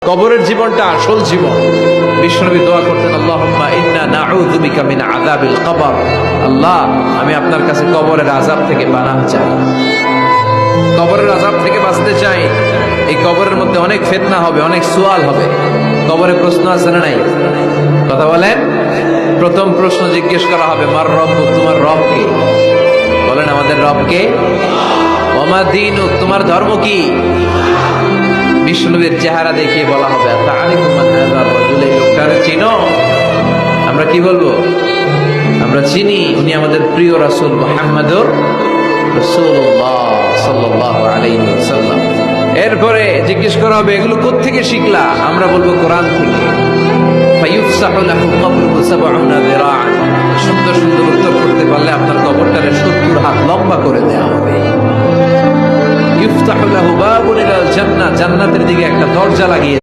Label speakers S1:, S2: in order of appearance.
S1: কবরের জীবনটা আসল জীবন। বিশ্বনবী দোয়া করতেন, আল্লাহুম্মা ইন্না নাউযু বিকা মিন আযাবিল কবর। আল্লাহ, আমি আপনার কাছে কবরের আযাব থেকে পানাহ চাই, কবরের আযাব থেকে বাঁচতে চাই। এই কবরের মধ্যে অনেক ফিতনা হবে, অনেক সুয়াল হবে। কবরে প্রশ্ন আছে না নাই? কথা বলেন। প্রথম প্রশ্ন জিজ্ঞেস করা হবে, মার রব্বুক, তোমার রব কে? বলেন, আমাদের রব কে? ওয়া মা দীনুক, তোমার ধর্ম কি? বিষ্ণুবীর চেহারা দেখিয়ে বলা হবে, তাআরিফু মান হাযা রাজুল, এই লোকটারে চিনো? আমরা কি বলবো? আমরা চিনি, উনি আমাদের প্রিয় রাসূল মুহাম্মদুর রাসূলুল্লাহ সাল্লাল্লাহু আলাইহি ওয়াসাল্লাম। এরপরে জিজ্ঞেস করা হবে, এগুলো কোত্থেকে শিখলা? আমরা বলবো, কোরআন থেকে। ফায়ুফসাহু লাহু কবরুহু ৭০ যিরাআন। সুন্দর সুন্দর উত্তর করতে পারলে আপনার কবরটারে ৭০ হাত লম্বা করে দেয়া হবে। ইফতাহু লাহু বাবুন ইলাল জান্নাহ, জান্নাতের দিকে একটা দরজা লাগিয়ে